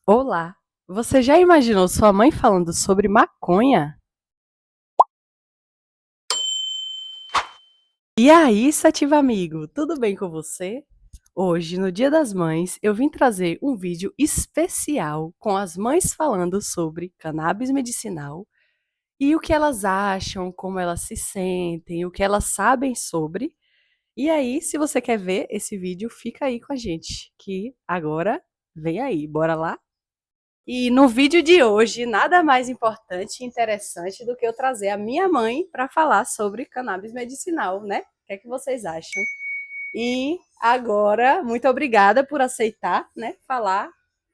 Olá! Você já imaginou sua mãe falando sobre maconha? E aí, Sativa amigo, tudo bem com você? Hoje, no Dia das Mães, eu vim trazer um vídeo especial com as mães falando sobre cannabis medicinal e o que elas acham, como elas se sentem, o que elas sabem sobre. E aí, se você quer ver esse vídeo, fica aí com a gente, que agora vem aí, bora lá? E no vídeo de hoje, nada mais importante e interessante do que eu trazer a minha mãe para falar sobre cannabis medicinal, né? O que é que vocês acham? E agora, muito obrigada por aceitar, né, falar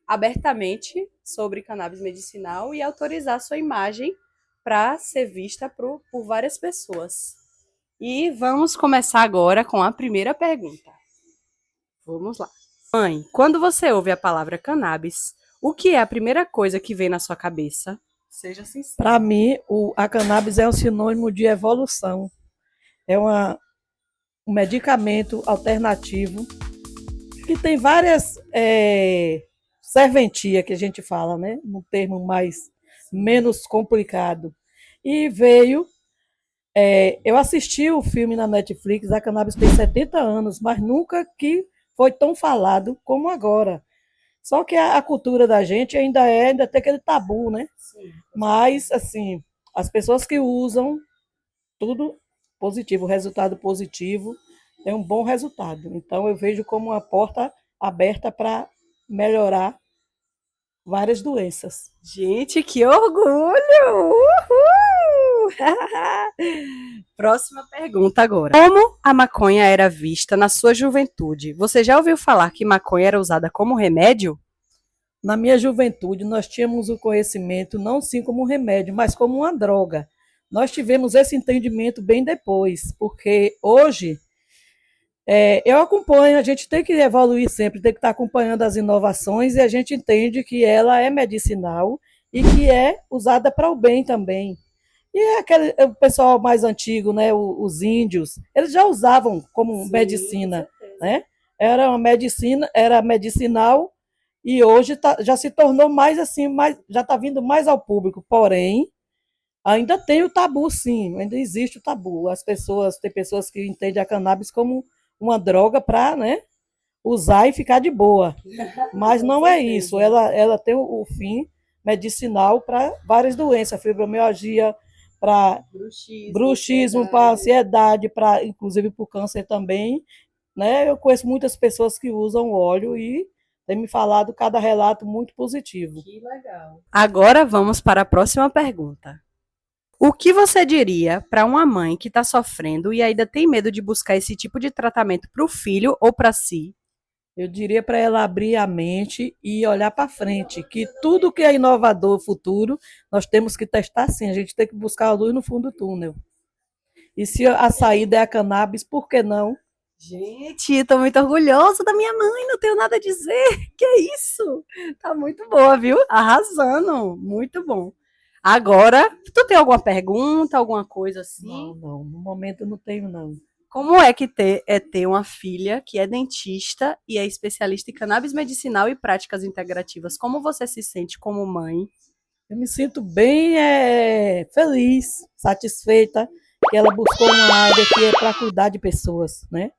abertamente sobre cannabis medicinal e autorizar sua imagem para ser vista por várias pessoas. E vamos começar agora com a primeira pergunta. Vamos lá. Mãe, quando você ouve a palavra cannabis, o que é a primeira coisa que vem na sua cabeça? Seja sincera. Para mim, a cannabis é um sinônimo de evolução. É um medicamento alternativo que tem várias serventias que a gente fala, né? No termo mais menos complicado. E veio. Eu assisti o filme na Netflix, a cannabis tem 70 anos, mas nunca que foi tão falado como agora. Só que a cultura da gente ainda tem aquele tabu, né? Sim. Mas, assim, as pessoas que usam tudo positivo, resultado positivo, tem um bom resultado. Então eu vejo como uma porta aberta para melhorar várias doenças. Gente, que orgulho! Uhul! Próxima pergunta agora. Como a maconha era vista na sua juventude? Você já ouviu falar que maconha era usada como remédio? Na minha juventude, nós tínhamos o conhecimento não sim como remédio, mas como uma droga. Nós tivemos esse entendimento bem depois, porque hoje eu acompanho, a gente tem que evoluir sempre, tem que estar acompanhando as inovações e a gente entende que ela é medicinal e que é usada para o bem também. E é aquele o pessoal mais antigo, né, os índios, eles já usavam como Sim, com medicina, certeza. né? Era uma medicina, era medicinal e hoje já se tornou mais assim, mais, já está vindo mais ao público. Porém, ainda tem o tabu, sim, ainda existe o tabu. Tem pessoas que entendem a cannabis como uma droga para, né, usar e ficar de boa. Mas Com não é isso. certeza. Ela tem o fim medicinal para várias doenças, fibromialgia, para Bruxismo, bruxismo, para ansiedade. ansiedade, para inclusive para o câncer também. Né? Eu conheço muitas pessoas que usam óleo e têm me falado cada relato muito positivo. Que legal. Agora vamos para a próxima pergunta. O que você diria para uma mãe que está sofrendo e ainda tem medo de buscar esse tipo de tratamento para o filho ou para si? Eu diria para ela abrir a mente e olhar para frente, que tudo que é inovador, futuro, nós temos que testar sim, a gente tem que buscar a luz no fundo do túnel. E se a saída é a cannabis, por que não? Gente, estou muito orgulhosa da minha mãe, não tenho nada a dizer. Que é isso? Tá muito boa, viu? Arrasando. Muito bom. Agora, tu tem alguma pergunta, alguma coisa Não, assim? não, no momento eu não tenho, não. Como é que ter uma filha que é dentista e é especialista em cannabis medicinal e práticas integrativas? Como você se sente como mãe? Eu me sinto bem feliz, satisfeita, que ela buscou uma área que é para cuidar de pessoas, né?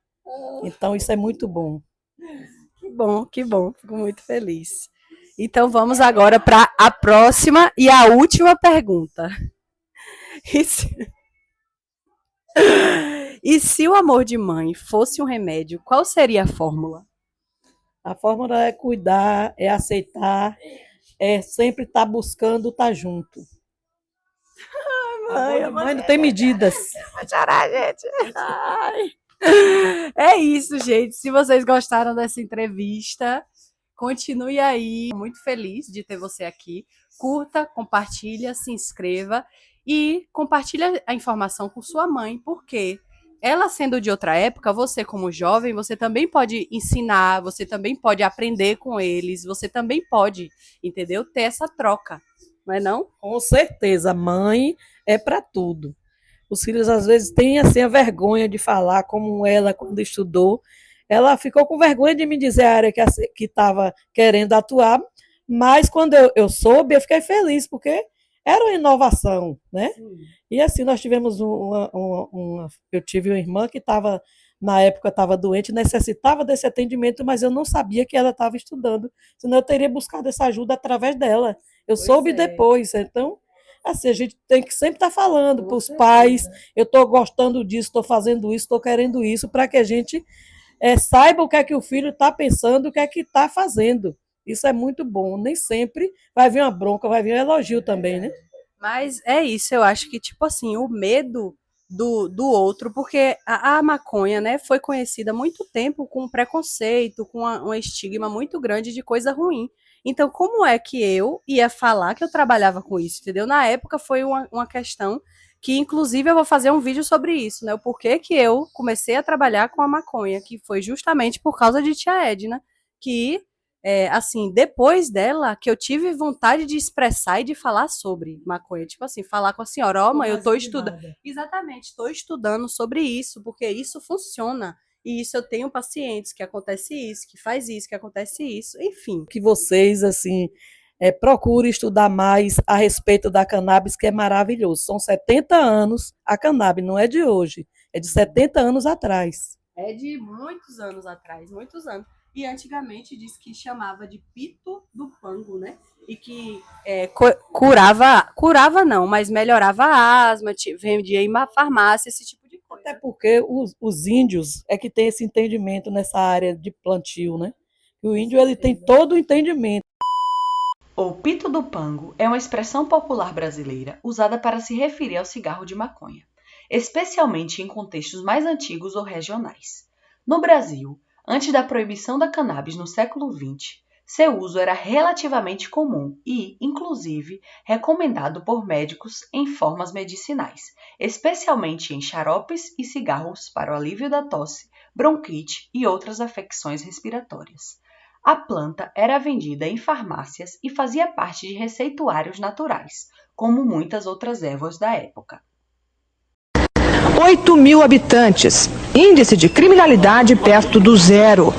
Então isso é muito bom. Que bom, que bom. Fico muito feliz. Então vamos agora para a próxima e a última pergunta. E se, e se o amor de mãe fosse um remédio, qual seria a fórmula? A fórmula é cuidar, é aceitar, é sempre estar buscando estar junto. Amor de mãe não tem medidas. Vou chorar, gente. Ai. É isso, gente. Se vocês gostaram dessa entrevista, continue aí. Muito feliz de ter você aqui. Curta, compartilha, se inscreva e compartilha a informação com sua mãe, porque ela sendo de outra época, você como jovem, você também pode ensinar, você também pode aprender com eles, você também pode, entendeu? Ter essa troca, não é não? Com certeza, mãe é para tudo. Os filhos às vezes têm assim a vergonha de falar como ela quando estudou. Ela ficou com vergonha de me dizer a área que estava querendo atuar, Mas quando eu soube, eu fiquei feliz, porque era uma inovação, né? Sim. E assim, nós tivemos eu tive uma irmã que estava, na época, estava doente, necessitava desse atendimento, mas eu não sabia que ela estava estudando, senão eu teria buscado essa ajuda através dela. Eu Pois soube é, depois, então, assim, a gente tem que sempre estar falando para com os pais, certeza. eu estou gostando disso, estou fazendo isso, estou querendo isso, para que a gente saiba o que é que o filho está pensando, o que é que está fazendo. Isso é muito bom. Nem sempre vai vir uma bronca, vai vir um elogio também, né? Mas é isso, eu acho que, tipo assim, o medo do outro, porque a maconha, né, foi conhecida há muito tempo com preconceito, com um estigma muito grande de coisa ruim. Então, como é que eu ia falar que eu trabalhava com isso, entendeu? Na época foi uma questão que, inclusive, eu vou fazer um vídeo sobre isso, né? O porquê que eu comecei a trabalhar com a maconha, que foi justamente por causa de tia Edna, que assim, depois dela, que eu tive vontade de expressar e de falar sobre maconha. Tipo assim, falar com a senhora, ó, mãe, eu tô estudando. Exatamente, estou estudando sobre isso, porque isso funciona. E isso eu tenho pacientes que acontece isso, que faz isso, que acontece isso, enfim. Que vocês, assim, procurem estudar mais a respeito da cannabis, que é maravilhoso. São 70 anos a cannabis, não é de hoje, é de 70 anos atrás. É de muitos anos atrás, muitos anos. E antigamente diz que chamava de pito do pango, né? E que curava não, mas melhorava a asma, vendia em uma farmácia, esse tipo de Até coisa. porque os índios é que tem esse entendimento nessa área de plantio, né? E o índio ele tem todo o entendimento. O pito do pango é uma expressão popular brasileira usada para se referir ao cigarro de maconha, especialmente em contextos mais antigos ou regionais. No Brasil, antes da proibição da cannabis no século XX, seu uso era relativamente comum e, inclusive, recomendado por médicos em formas medicinais, especialmente em xaropes e cigarros para o alívio da tosse, bronquite e outras afecções respiratórias. A planta era vendida em farmácias e fazia parte de receituários naturais, como muitas outras ervas da época. 8.000 habitantes, índice de criminalidade perto do zero.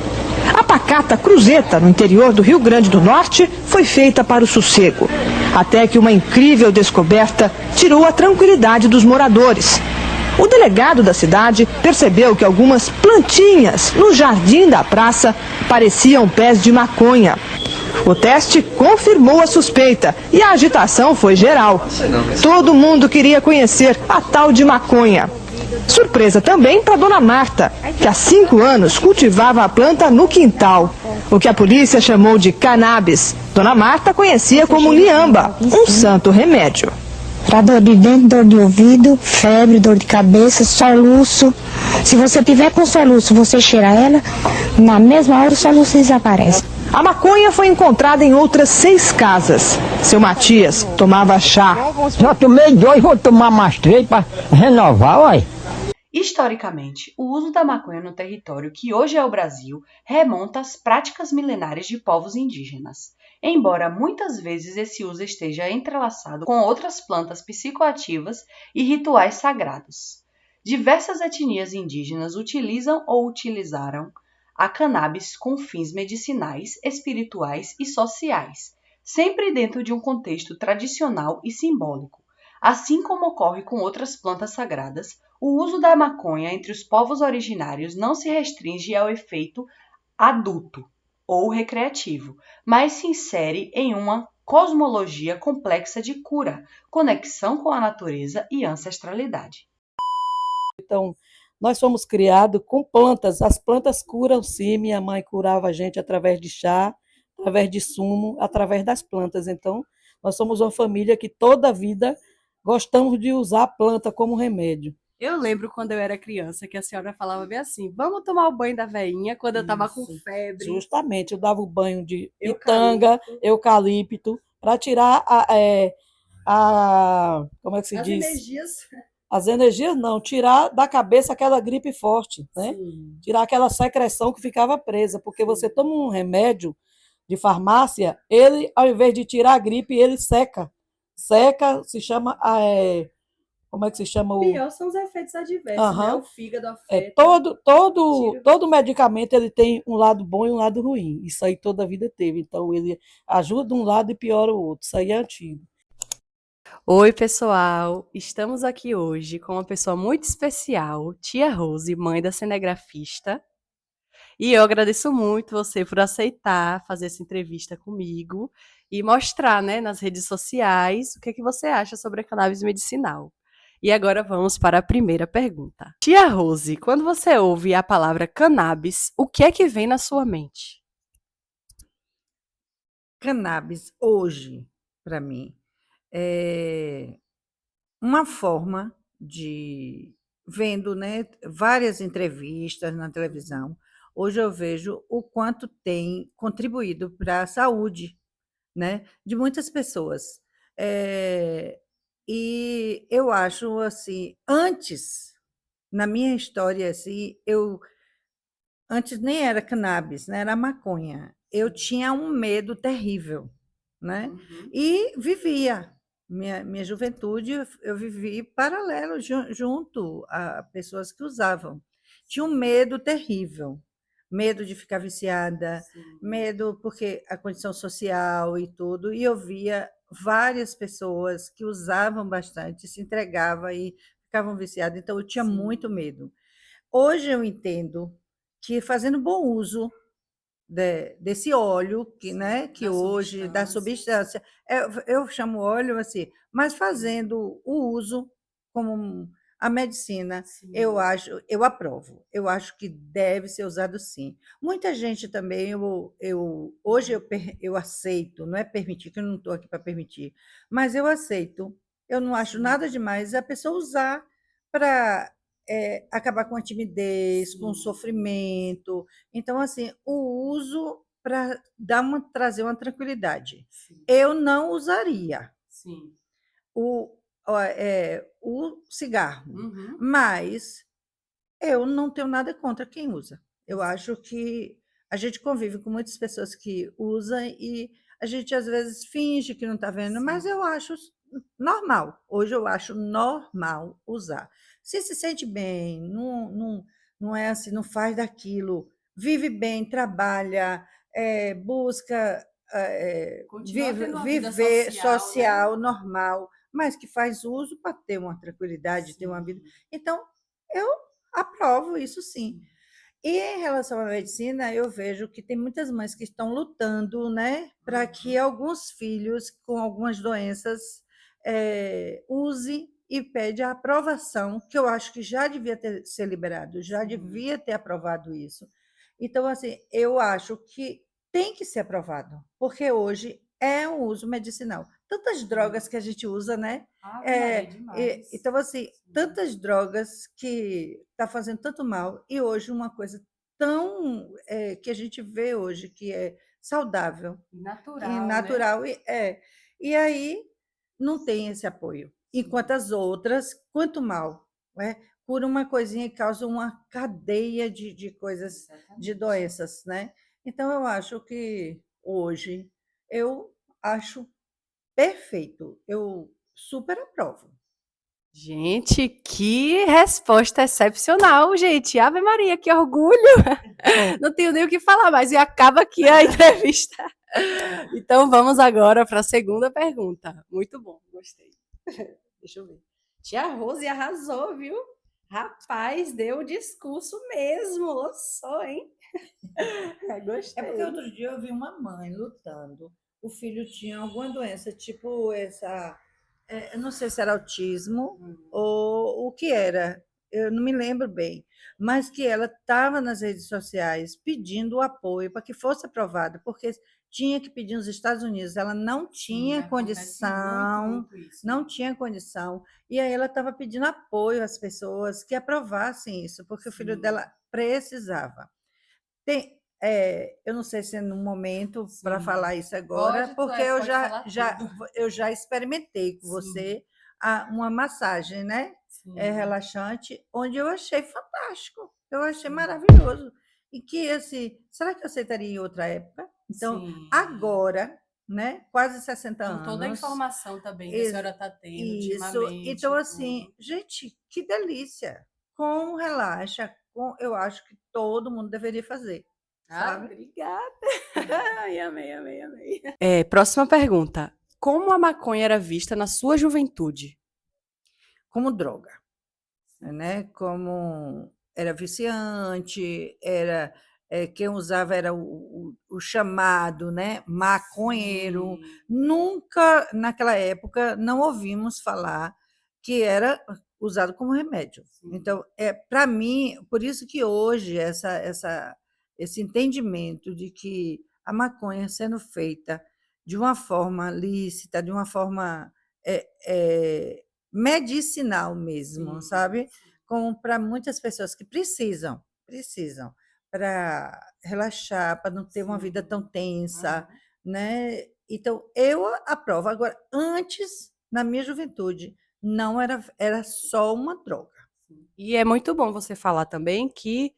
A pacata Cruzeta, no interior do Rio Grande do Norte, foi feita para o sossego, até que uma incrível descoberta tirou a tranquilidade dos moradores. O delegado da cidade percebeu que algumas plantinhas no jardim da praça pareciam pés de maconha. O teste confirmou a suspeita e a agitação foi geral. Todo mundo queria conhecer a tal de maconha. Surpresa também para Dona Marta, que há 5 anos cultivava a planta no quintal. O que a polícia chamou de cannabis, Dona Marta conhecia como niamba, um santo remédio. Para dor de dente, dor de ouvido, febre, dor de cabeça, soluço. Se você tiver com soluço, você cheira ela, na mesma hora o soluço desaparece. A maconha foi encontrada em outras 6 casas. Seu Matias tomava chá. Já tomei 2, vou tomar mais 3 para renovar, uai. Historicamente, o uso da maconha no território que hoje é o Brasil remonta às práticas milenares de povos indígenas. Embora muitas vezes esse uso esteja entrelaçado com outras plantas psicoativas e rituais sagrados. Diversas etnias indígenas utilizam ou utilizaram a cannabis com fins medicinais, espirituais e sociais, sempre dentro de um contexto tradicional e simbólico. Assim como ocorre com outras plantas sagradas, o uso da maconha entre os povos originários não se restringe ao efeito adulto ou recreativo, mas se insere em uma cosmologia complexa de cura, conexão com a natureza e ancestralidade. Então, nós fomos criados com plantas. As plantas curam sim. Minha mãe curava a gente através de chá, através de sumo, através das plantas. Então, nós somos uma família que toda a vida gostamos de usar a planta como remédio. Eu lembro quando eu era criança que a senhora falava bem assim: vamos tomar o banho da veinha quando eu tava com febre. Justamente, eu dava o banho de pitanga, eucalipto, para tirar como é que se As diz? energias. As energias não, tirar da cabeça aquela gripe forte, né? Sim. Tirar aquela secreção que ficava presa, porque você toma um remédio de farmácia, ele, ao invés de tirar a gripe, ele seca. Seca, se chama como é que se chama o... Pior são os efeitos adversos, né? Aham. O fígado É, afeta. Tira. todo medicamento ele tem um lado bom e um lado ruim. Isso aí toda a vida teve. Então, ele ajuda um lado e piora o outro. Isso aí é antigo. Oi, pessoal! Estamos aqui hoje com uma pessoa muito especial, tia Rose, mãe da cinegrafista. E eu agradeço muito você por aceitar fazer essa entrevista comigo e mostrar, né, nas redes sociais o que é que você acha sobre a cannabis medicinal. E agora vamos para a primeira pergunta. Tia Rose, quando você ouve a palavra cannabis, o que é que vem na sua mente? Cannabis, hoje, para mim, é uma forma de vendo, né, várias entrevistas na televisão, hoje eu vejo o quanto tem contribuído para a saúde, né, de muitas pessoas. E eu acho, assim, antes, na minha história, assim, antes nem era cannabis, né, era maconha. Eu tinha um medo terrível, né, Uhum. e vivia. Minha juventude eu vivi paralelo junto a pessoas que usavam. Tinha um medo terrível, medo de ficar viciada, Sim. medo porque a condição social e tudo, e eu via várias pessoas que usavam bastante, se entregavam e ficavam viciadas, então eu tinha Sim. muito medo. Hoje eu entendo que fazendo bom uso desse óleo, que, né, que Da hoje, da substância, eu chamo óleo assim, mas fazendo o uso como a medicina, Sim. eu aprovo, eu acho que deve ser usado sim. Muita gente também, hoje eu aceito, não é permitir, que eu não estou aqui para permitir, mas eu aceito, eu não acho Sim. nada demais a pessoa usar para acabar com a timidez, com o Sim. sofrimento. Então, assim, o uso para trazer uma tranquilidade. Sim. Eu não usaria Sim. o cigarro, Uhum. mas eu não tenho nada contra quem usa. Eu acho que a gente convive com muitas pessoas que usam e a gente às vezes finge que não está vendo, mas eu acho normal. Hoje eu acho normal usar. Se sente bem, não é assim, não faz daquilo, vive bem, trabalha, busca Continua tendo uma vida social, social, né? normal, mas que faz uso para ter uma tranquilidade, ter uma vida. Sim. Então, eu aprovo isso sim. E em relação à medicina, eu vejo que tem muitas mães que estão lutando, né, para que alguns filhos com algumas doenças use e pede a aprovação, que eu acho que já devia ser liberado, já devia ter aprovado isso. Então, assim, eu acho que tem que ser aprovado, porque hoje é um uso medicinal. Tantas drogas que a gente usa, né? Ave Maria, demais. Então, assim, tantas drogas que está fazendo tanto mal, e hoje uma coisa tão que a gente vê hoje que é saudável E e natural, né? natural, e aí não tem esse apoio. Enquanto as outras, quanto mal, né? Por uma coisinha que causa uma cadeia de coisas, de Exatamente. doenças, né? Então, eu acho que hoje, eu acho perfeito, eu super aprovo. Gente, que resposta excepcional, gente. Ave Maria, que orgulho. Não tenho nem o que falar mais e acaba aqui a entrevista. Então vamos agora para a segunda pergunta. Muito bom, gostei. Deixa eu ver. Tia Rose arrasou, viu? Rapaz, deu o discurso mesmo, lançou, hein? É porque Gostei. outro dia eu vi uma mãe lutando, o filho tinha alguma doença, tipo essa, eu não sei se era autismo ou o que era, eu não me lembro bem, mas que ela estava nas redes sociais pedindo o apoio para que fosse aprovada, porque tinha que pedir nos Estados Unidos, ela não Sim, tinha acontece condição, muito isso. não tinha condição, e aí ela estava pedindo apoio às pessoas que aprovassem isso, porque o filho Sim. dela precisava. Eu não sei se é no momento para Sim. falar isso agora, Pode, porque eu pode falar tudo. eu já experimentei com Sim. você uma massagem, né? Sim. Relaxante, onde eu achei fantástico, eu achei maravilhoso. E que, assim, será que eu aceitaria em outra época? Então, Sim. agora, né? Quase 60 Com toda a anos. informação também que a Ex- senhora está tendo Isso. ultimamente, Então, assim, tudo. gente, que delícia. Com relaxa, eu acho que todo mundo deveria fazer, Ah, sabe? obrigada. Ai, amei, amei, amei. Próxima pergunta. Como a maconha era vista na sua juventude? Como droga, né? Como era viciante, era quem usava era o chamado, né? Maconheiro. Sim. Nunca, naquela época, não ouvimos falar que era usado como remédio. Sim. Então, para mim, por isso que hoje esse entendimento de que a maconha sendo feita de uma forma lícita, de uma forma medicinal mesmo, Sim, sabe? sim. Como para muitas pessoas que precisam para relaxar, para não ter uma vida tão tensa, Aham. né? Então, eu aprovo. Agora, antes, na minha juventude, não era só uma droga. E é muito bom você falar também que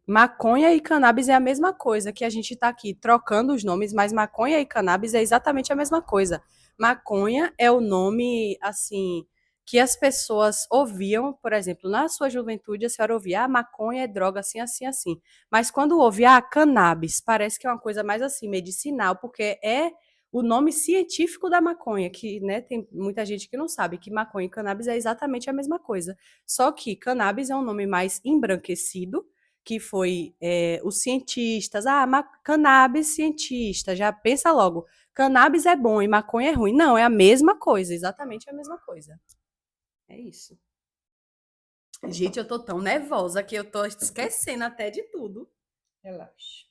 maconha e cannabis é a mesma coisa, que a gente está aqui trocando os nomes, mas maconha e cannabis é exatamente a mesma coisa. Maconha é o nome, assim, que as pessoas ouviam, por exemplo, na sua juventude a senhora ouvia, maconha é droga assim, assim, assim. Mas quando ouve, cannabis, parece que é uma coisa mais assim, medicinal, porque é o nome científico da maconha, que, né, tem muita gente que não sabe que maconha e cannabis é exatamente a mesma coisa. Só que cannabis é um nome mais embranquecido, que foi os cientistas, cannabis cientista, já pensa logo, cannabis é bom e maconha é ruim. Não, é a mesma coisa, exatamente a mesma coisa. É isso. Gente, eu tô tão nervosa que eu tô esquecendo até de tudo. Relaxa.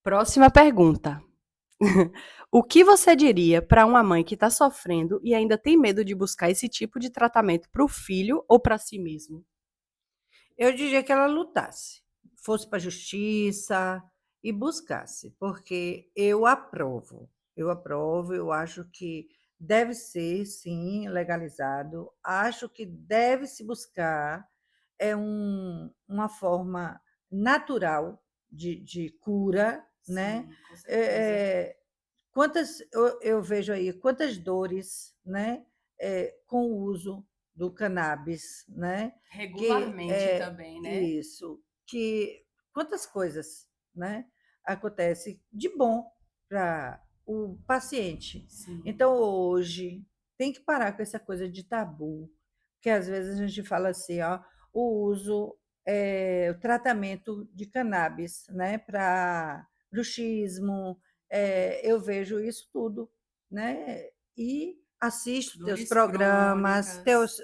Próxima pergunta. O que você diria para uma mãe que está sofrendo e ainda tem medo de buscar esse tipo de tratamento para o filho ou para si mesmo? Eu diria que ela lutasse, fosse para a justiça e buscasse, porque eu aprovo, eu acho que deve ser, sim, legalizado, acho que deve se buscar uma forma natural de cura, né? Sim, com certeza. Quantas eu vejo aí, quantas dores, né, com o uso do cannabis, né? Que Regularmente também, né? isso, que quantas coisas, né, acontece de bom para o paciente. Sim. Então hoje tem que parar com essa coisa de tabu, que às vezes a gente fala assim, ó, o uso, o tratamento de cannabis, né, para bruxismo, eu vejo isso tudo, né? E assisto teus Dores programas, crônicas.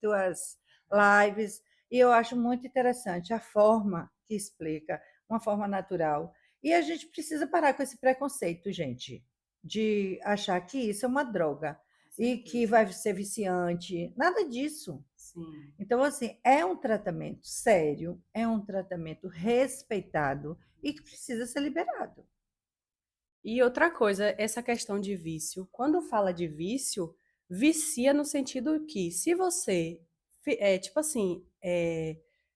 tuas lives, e eu acho muito interessante a forma que explica, uma forma natural. E a gente precisa parar com esse preconceito, gente, de achar que isso é uma droga e que vai ser viciante. Nada disso. Sim. Então, assim, é um tratamento sério, é um tratamento respeitado e que precisa ser liberado. E outra coisa, essa questão de vício. Quando fala de vício, vicia no sentido que, se você, tipo assim,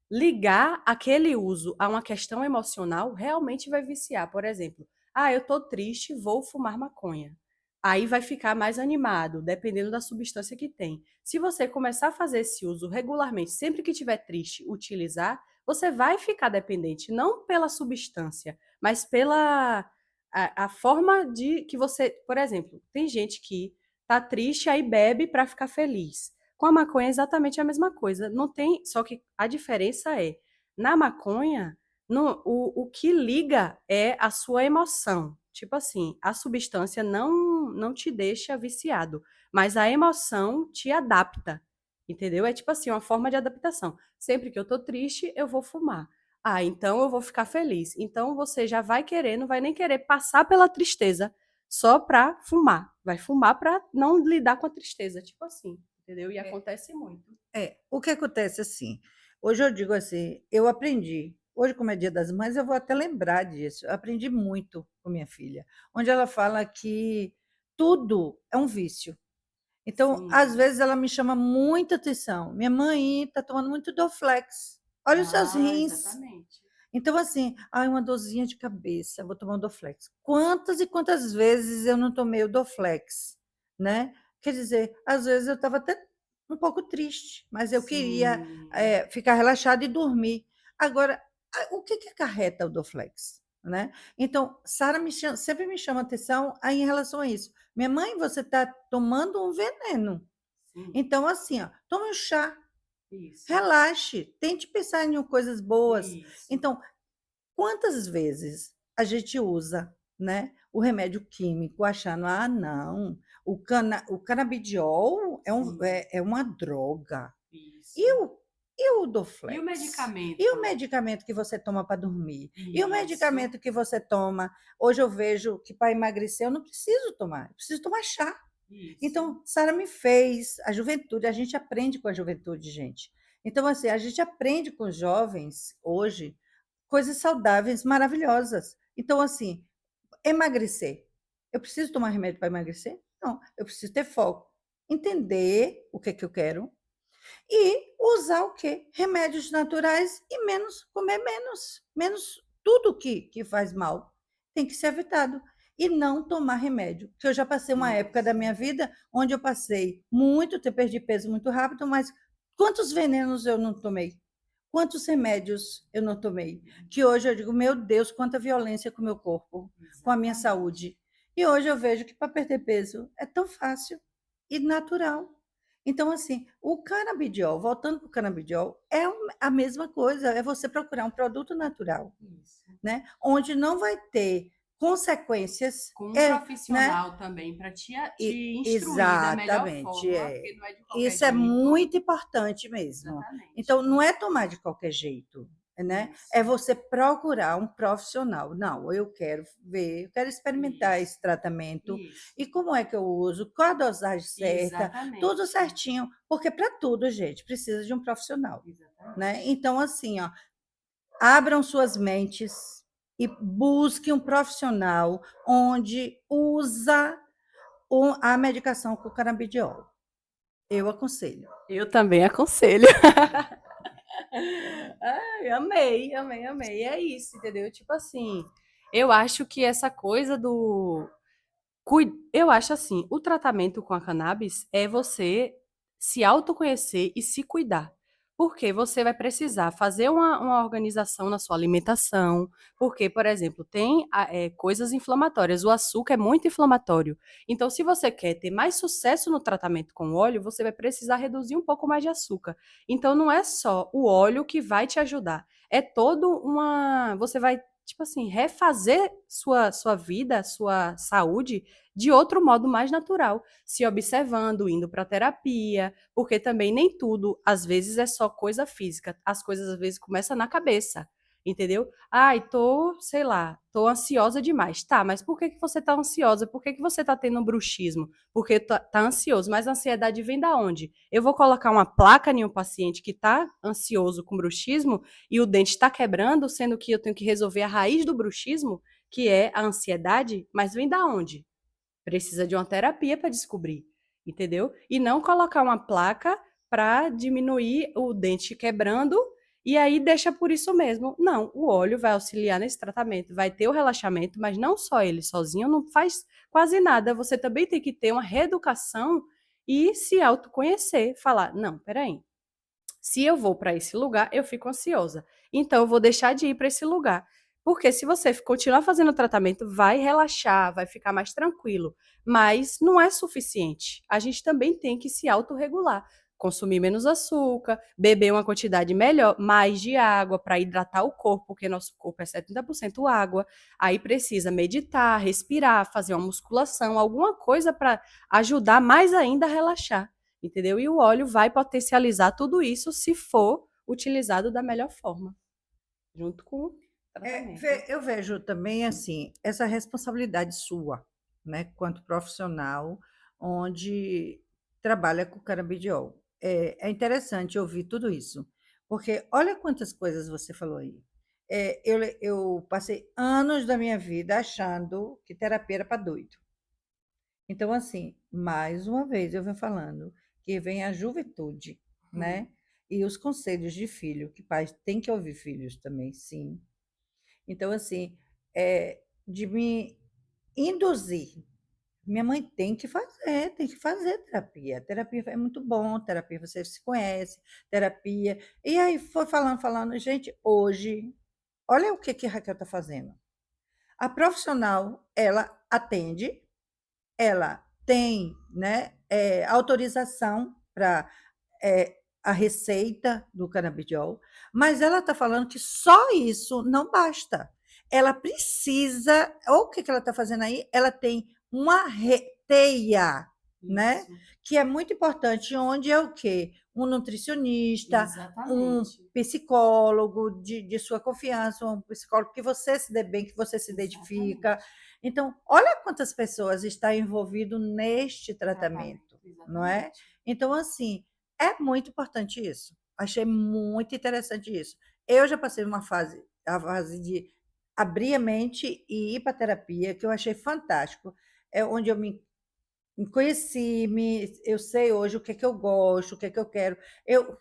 ligar aquele uso a uma questão emocional, realmente vai viciar. Por exemplo, eu tô triste, vou fumar maconha. Aí vai ficar mais animado, dependendo da substância que tem. Se você começar a fazer esse uso regularmente, sempre que estiver triste, utilizar, você vai ficar dependente, não pela substância, mas pela a forma de que você, por exemplo, tem gente que tá triste aí bebe para ficar feliz. Com a maconha é exatamente a mesma coisa. Não tem, só que a diferença é, na maconha, o que liga é a sua emoção. Tipo assim, a substância não te deixa viciado, mas a emoção te adapta. Entendeu? É tipo assim, uma forma de adaptação. Sempre que eu tô triste, eu vou fumar. Então eu vou ficar feliz. Então você já vai querer, não vai nem querer passar pela tristeza só pra fumar. Vai fumar pra não lidar com a tristeza, tipo assim, entendeu? E acontece muito. O que acontece assim, hoje eu digo assim, eu aprendi, hoje como é Dia das Mães, eu vou até lembrar disso, eu aprendi muito com minha filha, onde ela fala que tudo é um vício. Então, às Sim. vezes ela me chama muita atenção. Minha mãe está tomando muito Dorflex. Olha os seus rins. Exatamente. Então, assim, ai, uma dorzinha de cabeça, vou tomar um Dorflex. Quantas e quantas vezes eu não tomei o Dorflex, né? Quer dizer, às vezes eu estava até um pouco triste, mas eu queria Sim. ficar relaxada e dormir. Agora, o que que acarreta o Dorflex, né? Então, Sara sempre me chama atenção aí em relação a isso. Minha mãe, você está tomando um veneno. Sim, Então, assim, ó, tome um chá, isso, relaxe, tente pensar em coisas boas. isso. Então, quantas vezes a gente usa, né, o remédio químico achando, ah, não, o canabidiol Sim, é uma droga. isso. E o E o Dorflex? medicamento? E o medicamento que você toma para dormir? E o Isso, medicamento que você toma? Hoje eu vejo que para emagrecer eu não preciso tomar, eu preciso tomar chá. isso. Então, Sara me fez a juventude, a gente aprende com a juventude, gente. Então, assim, a gente aprende com os jovens hoje coisas saudáveis, maravilhosas. Então, assim, emagrecer. Eu preciso tomar remédio para emagrecer? Não, eu preciso ter foco, entender o que é que eu quero e usar o quê? Remédios naturais e menos, comer menos, menos tudo que faz mal tem que ser evitado. E não tomar remédio. Porque eu já passei uma época da minha vida onde eu passei muito, eu perdi peso muito rápido, mas quantos venenos eu não tomei? Quantos remédios eu não tomei? Que hoje eu digo, meu Deus, quanta violência com o meu corpo, com a minha saúde. E hoje eu vejo que para perder peso é tão fácil e natural. Então, assim, o canabidiol, voltando para o canabidiol, é a mesma coisa, é você procurar um produto natural, Isso. né? Onde não vai ter consequências, Com um né? profissional também para te instruir da melhor Exatamente, forma, porque não é de qualquer isso é jeito. muito importante mesmo. Exatamente. Então, não é tomar de qualquer jeito, né? Isso. É você procurar um profissional. Não, eu quero ver, eu quero experimentar Isso. esse tratamento. Isso. E como é que eu uso, qual a dosagem certa, Exatamente. tudo certinho, porque para tudo, gente, precisa de um profissional, Exatamente. né? Então, assim, ó, abram suas mentes e busque um profissional onde usa a medicação com canabidiol. Eu aconselho. Eu também aconselho. Ai, amei, amei, amei. É isso, entendeu? Tipo assim, eu acho que essa coisa do eu acho assim, o tratamento com a cannabis é você se autoconhecer e se cuidar. Porque você vai precisar fazer uma organização na sua alimentação. Porque, por exemplo, tem coisas inflamatórias. O açúcar é muito inflamatório. Então, se você quer ter mais sucesso no tratamento com o óleo, você vai precisar reduzir um pouco mais de açúcar. Então, não é só o óleo que vai te ajudar. É todo uma. Você vai, tipo assim, refazer sua vida, sua saúde de outro modo mais natural, se observando, indo para terapia, porque também nem tudo, às vezes, é só coisa física. As coisas, às vezes, começam na cabeça, entendeu? Ai, sei lá, tô ansiosa demais. Tá, mas por que que você tá ansiosa? Por que que você tá tendo um bruxismo? Porque tá ansioso. Mas a ansiedade vem da onde? Eu vou colocar uma placa em um paciente que tá ansioso com bruxismo e o dente está quebrando, sendo que eu tenho que resolver a raiz do bruxismo, que é a ansiedade, mas vem da onde? Precisa de uma terapia para descobrir, entendeu? E não colocar uma placa para diminuir o dente quebrando e aí deixa por isso mesmo. Não, o óleo vai auxiliar nesse tratamento, vai ter o relaxamento, mas não só ele sozinho não faz quase nada. Você também tem que ter uma reeducação e se autoconhecer, falar, não, peraí, se eu vou para esse lugar, eu fico ansiosa. Então, eu vou deixar de ir para esse lugar. Porque se você continuar fazendo o tratamento, vai relaxar, vai ficar mais tranquilo. Mas não é suficiente. A gente também tem que se autorregular. Consumir menos açúcar, beber uma quantidade melhor, mais de água para hidratar o corpo, porque nosso corpo é 70% água. Aí precisa meditar, respirar, fazer uma musculação, alguma coisa para ajudar mais ainda a relaxar, entendeu? E o óleo vai potencializar tudo isso se for utilizado da melhor forma, junto com o tratamento. Eu vejo também assim essa responsabilidade sua, né, quanto profissional, onde trabalha com canabidiol. É interessante ouvir tudo isso, porque olha quantas coisas você falou aí. Eu passei anos da minha vida achando que terapia era para doido. Então, assim, mais uma vez eu venho falando que vem a juventude, né? E os conselhos de filho, que pais têm que ouvir filhos também, sim. Então, assim, de me induzir. Minha mãe tem que fazer terapia. Terapia é muito bom, terapia você se conhece, terapia. E aí foi falando, falando, gente, hoje, olha o que que a Raquel está fazendo. A profissional, ela atende, ela tem, né, autorização para a receita do canabidiol, mas ela está falando que só isso não basta. Ela precisa, ou o que que ela está fazendo aí? Ela tem uma teia, né? Isso, Que é muito importante, onde é o quê? Um nutricionista, um exatamente. psicólogo de sua confiança, um psicólogo que você se dê bem, que você se identifica. Exatamente. Então, olha quantas pessoas estão envolvidas neste tratamento, não é? Exatamente. Então, assim, é muito importante isso. Achei muito interessante isso. Eu já passei a fase de abrir a mente e ir para a terapia, que eu achei fantástico. É onde eu me conheci, eu sei hoje o que é que eu gosto, o que é que eu quero.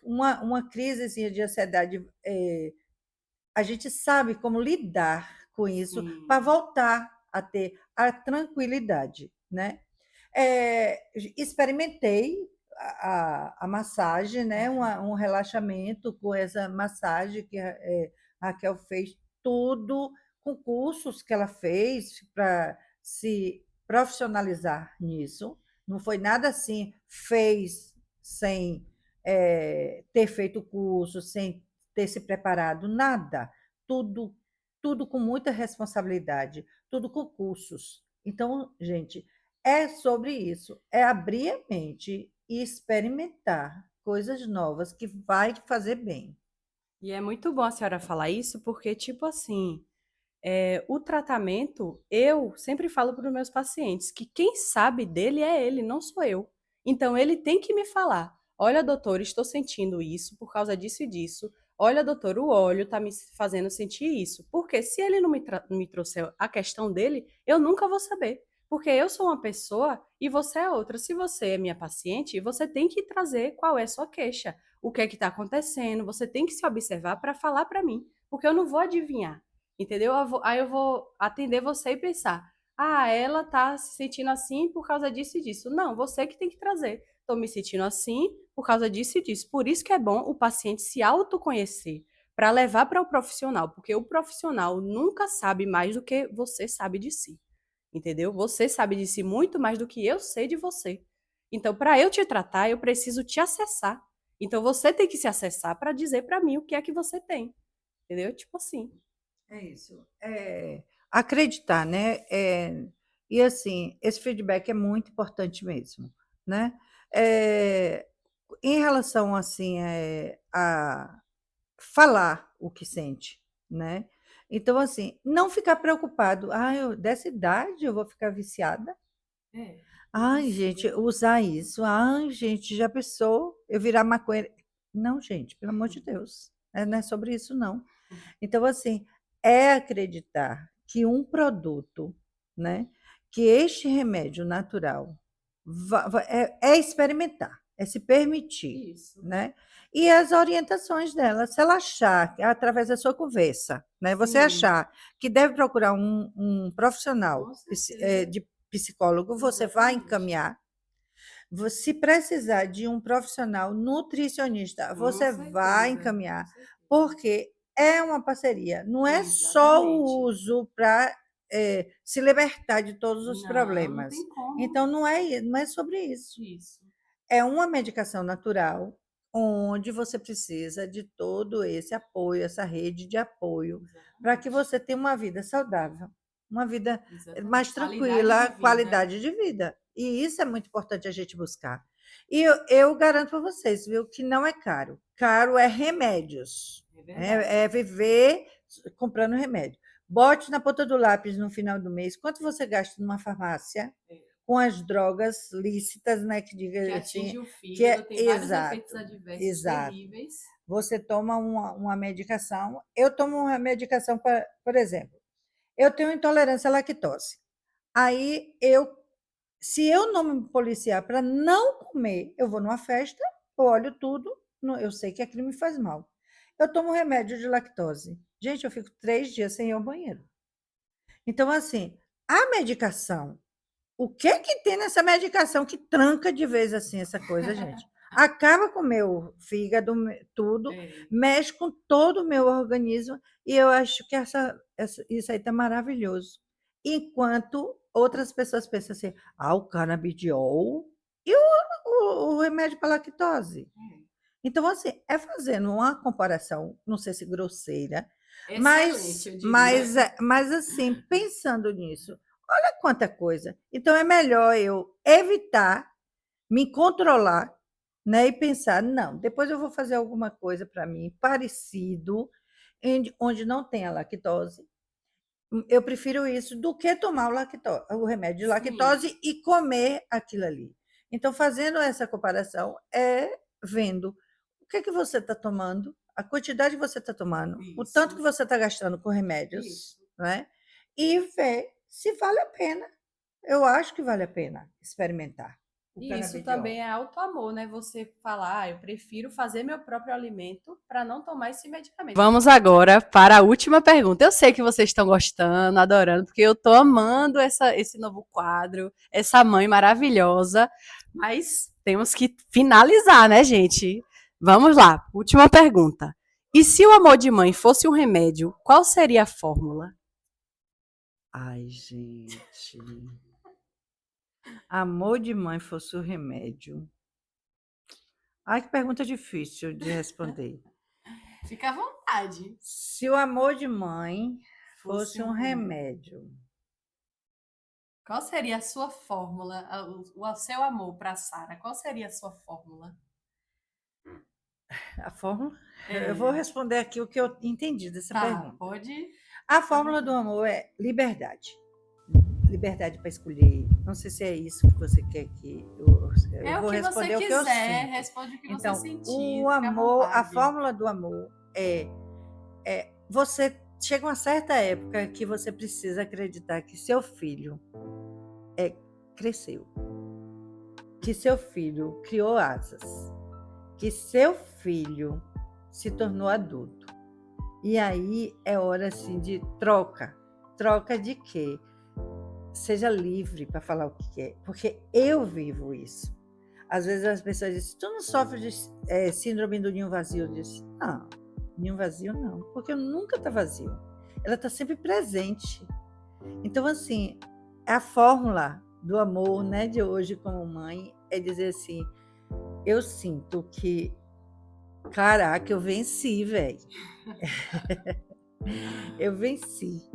Uma crise de ansiedade, a gente sabe como lidar com isso para Sim. voltar a ter a tranquilidade, né? Experimentei a massagem, né? Um relaxamento com essa massagem que a Raquel fez, tudo com cursos que ela fez para se profissionalizar nisso. Não foi nada assim, fez sem ter feito curso, sem ter se preparado, nada. Tudo, tudo com muita responsabilidade, tudo com cursos. Então, gente, é sobre isso, é abrir a mente e experimentar coisas novas que vai te fazer bem. E é muito bom a senhora falar isso, porque, tipo assim, o tratamento, eu sempre falo para os meus pacientes que quem sabe dele é ele, não sou eu. Então, ele tem que me falar: olha, doutor, estou sentindo isso por causa disso e disso. Olha, doutor, o óleo está me fazendo sentir isso. Porque se ele não me trouxer a questão dele, eu nunca vou saber. Porque eu sou uma pessoa e você é outra. Se você é minha paciente, você tem que trazer qual é a sua queixa, o que é que está acontecendo. Você tem que se observar para falar para mim, porque eu não vou adivinhar. Entendeu? Aí eu vou atender você e pensar: ah, ela tá se sentindo assim por causa disso e disso. Não, você que tem que trazer. Tô me sentindo assim por causa disso e disso. Por isso que é bom o paciente se autoconhecer para levar para o profissional, porque o profissional nunca sabe mais do que você sabe de si. Entendeu? Você sabe de si muito mais do que eu sei de você. Então, para eu te tratar, eu preciso te acessar. Então, você tem que se acessar para dizer para mim o que é que você tem. Entendeu? Tipo assim. É isso. Acreditar, né? E assim, esse feedback é muito importante mesmo, né? É, em relação assim a falar o que sente, né? Então assim, não ficar preocupado. Ah, dessa idade eu vou ficar viciada. É, não Ai, gente, precisa. usar isso. Ai, gente, já pensou eu virar maconheira? Não, gente, pelo amor de Deus. Não é sobre isso, não. Então, assim, é acreditar que um produto, né, que este remédio natural é experimentar, é se permitir, Isso, né? E as orientações dela, se ela achar, através da sua conversa, né, você sim, achar que deve procurar um profissional com certeza, de psicólogo, você vai exatamente. encaminhar. Se precisar de um profissional nutricionista, Com você vai certeza, com encaminhar, certeza. porque é uma parceria, não é só o Exatamente. uso para se libertar de todos os Não, não problemas. tem como. Então, não é sobre isso. Isso. É uma medicação natural, onde você precisa de todo esse apoio, essa rede de apoio, para que Exatamente. você tenha uma vida saudável, uma vida Exatamente. mais Qualidade de tranquila, vida. qualidade de vida. E isso é muito importante a gente buscar. E eu garanto para vocês, viu, que não é caro. Caro é remédios. É verdade. É viver comprando remédio. Bote na ponta do lápis no final do mês quanto você gasta numa farmácia É. com as drogas lícitas, né, que Que diga assim, atinge o que fígado, é tem vários efeitos exato, adversos exato. terríveis. Você toma uma medicação, eu tomo uma medicação, por exemplo, eu tenho intolerância à lactose. Aí se eu não me policiar para não comer, eu vou numa festa, eu olho tudo, eu sei que aquilo me faz mal. Eu tomo remédio de lactose. Gente, eu fico 3 dias sem ir ao banheiro. Então, assim, a medicação, o que que tem nessa medicação que tranca de vez assim essa coisa, gente? Acaba com o meu fígado, tudo, mexe com todo o meu organismo, e eu acho que isso aí tá maravilhoso. Enquanto outras pessoas pensam assim: ah, o canabidiol e o remédio para lactose. Então, assim, é fazendo uma comparação, não sei se grosseira, Excelente, eu diria. mas assim, pensando nisso, olha quanta coisa. Então, é melhor eu evitar, me controlar, né, e pensar: não, depois eu vou fazer alguma coisa para mim parecido, onde não tenha lactose. Eu prefiro isso do que tomar o remédio de Sim. lactose e comer aquilo ali. Então, fazendo essa comparação, é vendo o que que você está tomando, a quantidade que você está tomando, o tanto que Isso. você está gastando com remédios, Isso. né? E ver se vale a pena. Eu acho que vale a pena experimentar o E isso canabidiol. também é auto-amor, né? Você falar, eu prefiro fazer meu próprio alimento para não tomar esse medicamento. Vamos agora para a última pergunta. Eu sei que vocês estão gostando, adorando, porque eu estou amando esse novo quadro, essa mãe maravilhosa, mas temos que finalizar, né, gente? Vamos lá, última pergunta. E se o amor de mãe fosse um remédio, qual seria a fórmula? Ai, gente. Amor de mãe fosse o remédio. Ai, que pergunta difícil de responder. Fica à vontade. Se o amor de mãe fosse um remédio, Qual seria a sua fórmula, o seu amor para Sara? Qual seria a sua fórmula? a fórmula? Eu vou responder aqui o que eu entendi dessa Tá, pergunta. pode. A fórmula do amor é liberdade. Liberdade para escolher. Não sei se é isso que você quer que eu vou responder o que eu sinto. Responde o que Então, você sentir. o amor, a fórmula do amor é você chega uma certa época que você precisa acreditar que seu filho cresceu, que seu filho criou asas, que seu filho se tornou adulto. E aí é hora assim de troca. Troca de quê? Seja livre para falar o que quer, porque eu vivo isso. Às vezes as pessoas dizem: tu não sofre de síndrome do ninho vazio? Eu disse: não, ninho vazio não, porque nunca está vazio. Ela está sempre presente. Então, assim, a fórmula do amor, né, de hoje como mãe é dizer assim: eu sinto que, caraca, eu venci, velho. Eu venci.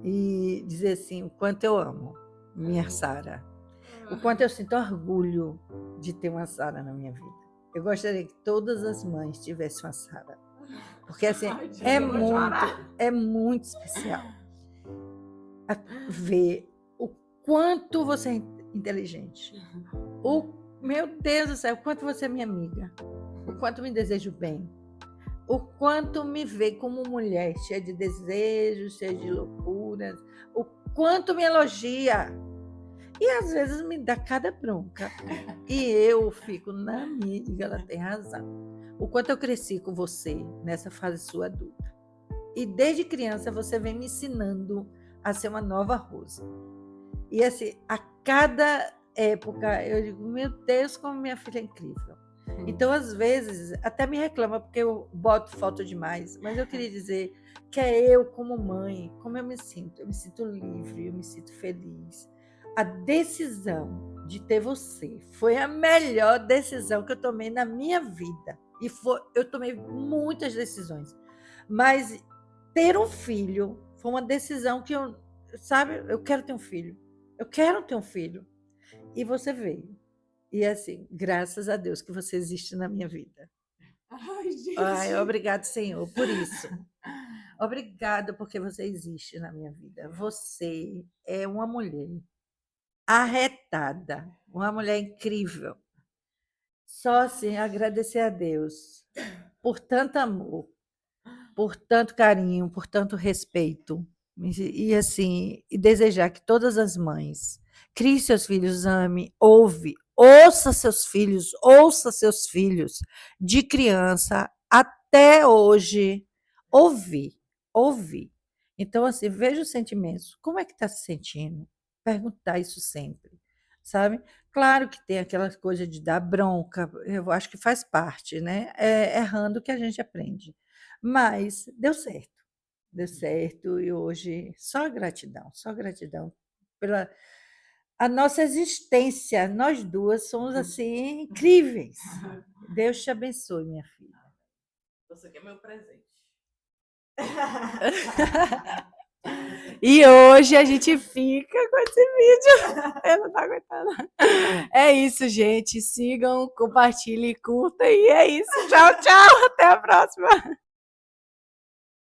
E dizer assim, o quanto eu amo minha Sara. O quanto eu sinto orgulho de ter uma Sara na minha vida. Eu gostaria que todas as mães tivessem uma Sara. Porque assim, é muito especial ver o quanto você é inteligente. Meu Deus do céu, o quanto você é minha amiga. O quanto me desejo bem. O quanto me vê como mulher, cheia de desejos, cheia de loucuras. O quanto me elogia. E às vezes me dá cada bronca. E eu fico na minha, digo, ela tem razão. O quanto eu cresci com você nessa fase sua adulta. E desde criança você vem me ensinando a ser uma nova Rosa. E assim, a cada época eu digo: meu Deus, como minha filha é incrível. Então, às vezes, até me reclama porque eu boto foto demais, mas eu queria dizer que é eu, como mãe, como eu me sinto. Eu me sinto livre, eu me sinto feliz. A decisão de ter você foi a melhor decisão que eu tomei na minha vida. E eu tomei muitas decisões, mas ter um filho foi uma decisão que eu quero ter um filho. Eu quero ter um filho. E você veio. E assim, graças a Deus que você existe na minha vida. Ai, gente. Ai, obrigado, Senhor, por isso. Obrigada porque você existe na minha vida. Você é uma mulher arretada, uma mulher incrível. Só assim, agradecer a Deus por tanto amor, por tanto carinho, por tanto respeito. E assim, e desejar que todas as mães criem seus filhos, ame, ouça seus filhos, de criança até hoje, ouvir. ouvir. Então, assim, veja os sentimentos. Como é que está se sentindo? Perguntar isso sempre, sabe? Claro que tem aquela coisa de dar bronca, eu acho que faz parte, né? É errando que a gente aprende. Mas deu certo e hoje só gratidão pela a nossa existência. Nós duas somos assim incríveis. Deus te abençoe, minha filha. Você quer meu presente. E hoje a gente fica com esse vídeo. Eu não tô aguentando. É isso, gente. Sigam, compartilhem, curtam. E é isso. Tchau, tchau. Até a próxima.